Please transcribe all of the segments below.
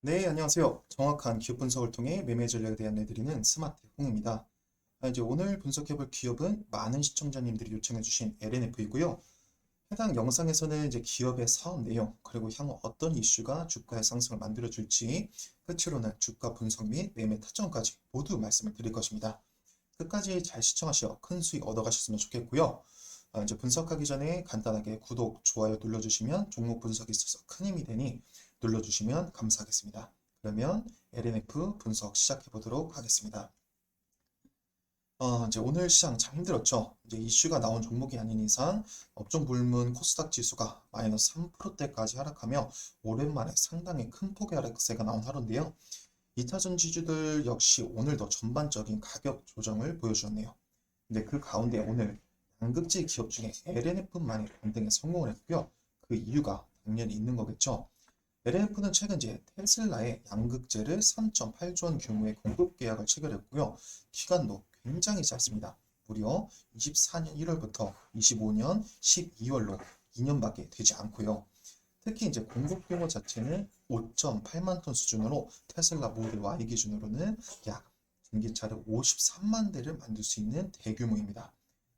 네, 안녕하세요. 정확한 기업 분석을 통해 매매 전략에 대해 안내드리는 스마트 홍입니다. 이제 오늘 분석해볼 기업은 많은 시청자님들이 요청해주신 LNF이고요. 해당 영상에서는 이제 기업의 사업 내용, 그리고 향후 어떤 이슈가 주가의 상승을 만들어줄지, 끝으로는 주가 분석 및 매매 타점까지 모두 말씀을 드릴 것입니다. 끝까지 잘 시청하시어 큰 수익 얻어가셨으면 좋겠고요. 이제 분석하기 전에 간단하게 구독, 좋아요 눌러주시면 종목 분석에 있어서 큰 힘이 되니 눌러주시면 감사하겠습니다. 그러면 LNF 분석 시작해 보도록 하겠습니다. 이제 오늘 시장 참 힘들었죠. 이제 이슈가 나온 종목이 아닌 이상 업종 불문 코스닥 지수가 마이너스 3%대까지 하락하며 오랜만에 상당히 큰 폭의 하락세가 나온 하루인데요. 2차전 지주들 역시 오늘도 전반적인 가격 조정을 보여주었네요. 근데 그 가운데 오늘 양극재 기업 중에 LNF만이 반등에 성공을 했고요. 그 이유가 당연히 있는 거겠죠. LNF는 최근 이제 테슬라의 양극재를 3.8조 원 규모의 공급 계약을 체결했고요. 기간도 굉장히 짧습니다. 무려 24년 1월부터 25년 12월로 2년밖에 되지 않고요. 특히 이제 공급 규모 자체는 5.8만 톤 수준으로 테슬라 모델 Y 기준으로는 약 전기차를 53만 대를 만들 수 있는 대규모입니다.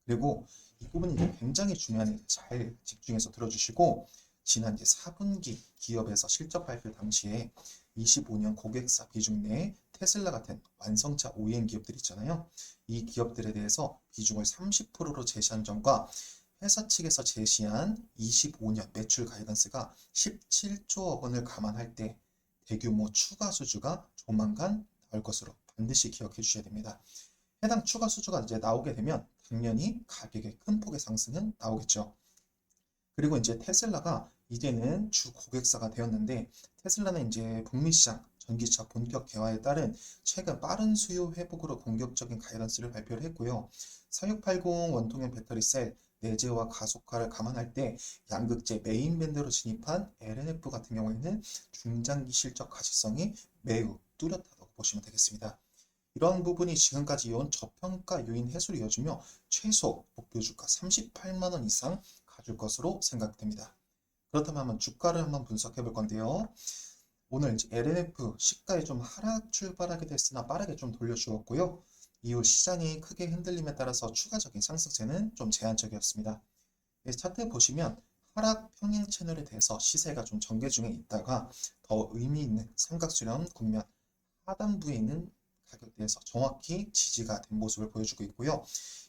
그리고 이 부분이 이제 굉장히 중요한 잘 집중해서 들어주시고 지난 이제 4분기 기업에서 실적 발표 당시에 25년 고객사 비중 내에 테슬라 같은 완성차 OEM 기업들 있잖아요. 이 기업들에 대해서 비중을 30%로 제시한 점과 회사 측에서 제시한 25년 매출 가이던스가 17조 원을 감안할 때 대규모 추가 수주가 조만간 나올 것으로 반드시 기억해 주셔야 됩니다. 해당 추가 수주가 이제 나오게 되면 당연히 가격의 큰 폭의 상승은 나오겠죠. 그리고 이제 테슬라가 이제는 주 고객사가 되었는데 테슬라는 이제 북미 시장 전기차 본격 개화에 따른 최근 빠른 수요 회복으로 공격적인 가이던스를 발표를 했고요. 4680 원통형 배터리 셀 내재화 가속화를 감안할 때 양극재 메인 밴드로 진입한 LNF 같은 경우에는 중장기 실적 가시성이 매우 뚜렷하다고 보시면 되겠습니다. 이러한 부분이 지금까지 이어온 저평가 요인 해소를 이어주며 최소 목표 주가 38만 원 이상 가줄 것으로 생각됩니다. 그렇다면 한번 주가를 한번 분석해 볼 건데요. 오늘 이제 LNF 시가에 좀 하락 출발하게 됐으나 빠르게 좀 돌려주었고요. 이후 시장이 크게 흔들림에 따라서 추가적인 상승세는 좀 제한적이었습니다. 차트 보시면 하락 평행 채널에 대해서 시세가 좀 전개 중에 있다가 더 의미 있는 삼각수렴 국면 하단부에 있는 가격대에서 정확히 지지가 된 모습을 보여주고 있고요.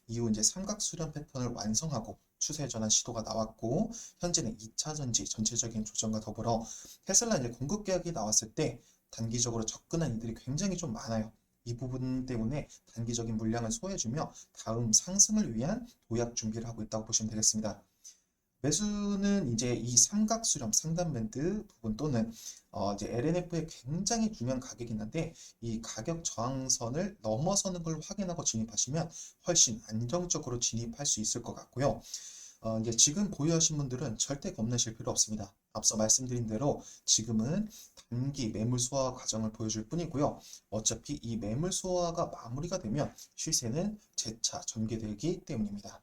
이후 이제 삼각수렴 패턴을 완성하고 추세 전환 시도가 나왔고 현재는 2차 전지 전체적인 조정과 더불어 테슬라 이제 공급 계약이 나왔을 때 단기적으로 접근한 이들이 굉장히 좀 많아요. 이 부분 때문에 단기적인 물량을 소화해주며 다음 상승을 위한 도약 준비를 하고 있다고 보시면 되겠습니다. 매수는 이제 이 삼각수렴 상단 밴드 부분 또는 이제 LNF의 굉장히 중요한 가격이 있는데 이 가격 저항선을 넘어서는 걸 확인하고 진입하시면 훨씬 안정적으로 진입할 수 있을 것 같고요. 이제 지금 보유하신 분들은 절대 겁내실 필요 없습니다. 앞서 말씀드린 대로 지금은 단기 매물 소화 과정을 보여줄 뿐이고요. 어차피 이 매물 소화가 마무리가 되면 시세는 재차 전개되기 때문입니다.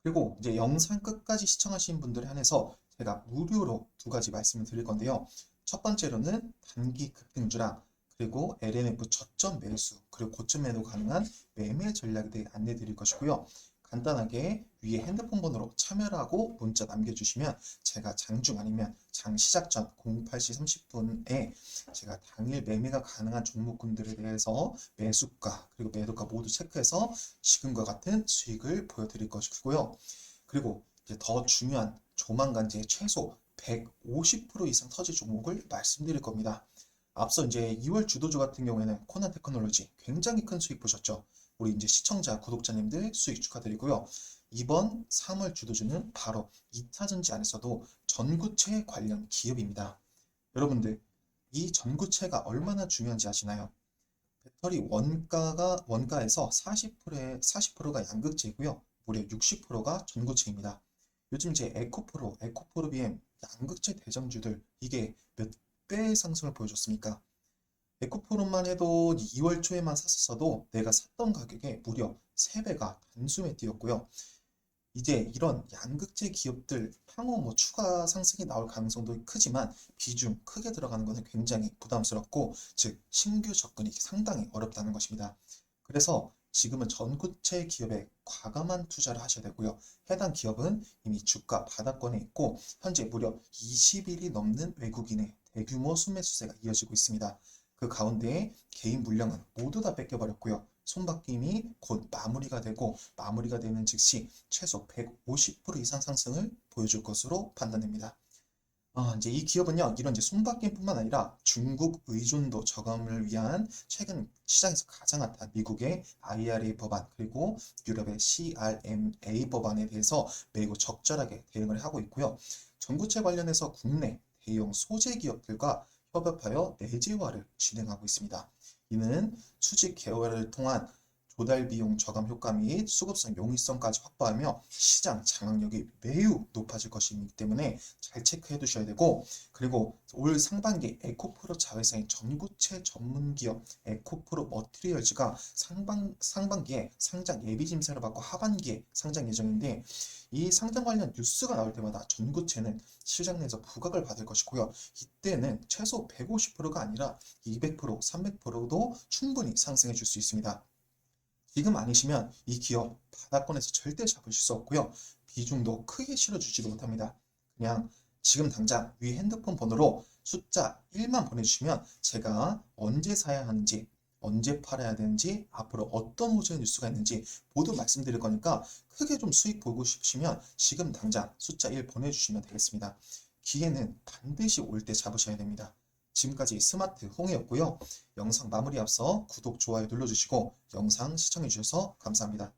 그리고 이제 영상 끝까지 시청하신 분들에 한해서 제가 무료로 두 가지 말씀을 드릴 건데요. 첫 번째로는 단기 급등주랑 그리고 LNF 저점 매수 그리고 고점 매도 가능한 매매 전략에 대해 안내 드릴 것이고요. 간단하게 위에 핸드폰 번호로 참여를 하고 문자 남겨주시면 제가 장중 아니면 장 시작 전 08시 30분에 제가 당일 매매가 가능한 종목군들에 대해서 매수가 그리고 매도가 모두 체크해서 지금과 같은 수익을 보여드릴 것이고요. 그리고 이제 더 중요한 조만간 이제 최소 150% 이상 터질 종목을 말씀드릴 겁니다. 앞서 이제 2월 주도주 같은 경우에는 코난 테크놀로지 굉장히 큰 수익 보셨죠? 우리 이제 시청자, 구독자님들 수익 축하드리고요. 이번 3월 주도주는 바로 2차전지 안에서도 전구체 관련 기업입니다. 여러분들, 이 전구체가 얼마나 중요한지 아시나요? 배터리 원가에서 40%가 양극재이고요. 무려 60%가 전구체입니다. 요즘 제 에코프로 BM 양극재 대장주들 이게 몇 배의 상승을 보여줬습니까? 에코프로만 해도 2월 초에만 샀었어도 내가 샀던 가격에 무려 3배가 단숨에 뛰었고요. 이제 이런 양극재 기업들 향후 뭐 추가 상승이 나올 가능성도 크지만 비중 크게 들어가는 것은 굉장히 부담스럽고 즉 신규 접근이 상당히 어렵다는 것입니다. 그래서 지금은 전구체 기업에 과감한 투자를 하셔야 되고요. 해당 기업은 이미 주가 바닥권에 있고 현재 무려 20일이 넘는 외국인의 대규모 순매수세가 이어지고 있습니다. 그 가운데 개인 물량은 모두 다 뺏겨버렸고요. 손바뀜이 곧 마무리가 되고 마무리가 되는 즉시 최소 150% 이상 상승을 보여줄 것으로 판단됩니다. 이제 이 기업은요, 이런 이제 손바뀜뿐만 아니라 중국 의존도 저감을 위한 최근 시장에서 가장 핫한 미국의 IRA 법안 그리고 유럽의 CRMA 법안에 대해서 매우 적절하게 대응을 하고 있고요. 전구체 관련해서 국내 대형 소재 기업들과 협업하여 내재화를 진행하고 있습니다. 이는 수직 개발을 통한 조달 비용 저감 효과 및 수급성 용이성까지 확보하며 시장 장악력이 매우 높아질 것이기 때문에 잘 체크해 두셔야 되고, 그리고 올 상반기 에코프로 자회사인 전구체 전문 기업 에코프로 머티리얼즈가 상반기에 상장 예비 심사를 받고 하반기에 상장 예정인데, 이 상장 관련 뉴스가 나올 때마다 전구체는 시장 내에서 부각을 받을 것이고요. 이때는 최소 150%가 아니라 200%, 300%도 충분히 상승해 줄 수 있습니다. 지금 아니시면 이 기업 바닥권에서 절대 잡으실 수 없고요. 비중도 크게 실어주지도 못합니다. 그냥 지금 당장 위 핸드폰 번호로 숫자 1만 보내주시면 제가 언제 사야 하는지, 언제 팔아야 되는지, 앞으로 어떤 호재의 뉴스가 있는지 모두 말씀드릴 거니까 크게 좀 수익 보고 싶으시면 지금 당장 숫자 1 보내주시면 되겠습니다. 기회는 반드시 올 때 잡으셔야 됩니다. 지금까지 스마트 홍이었고요. 영상 마무리 앞서 구독, 좋아요 눌러주시고 영상 시청해주셔서 감사합니다.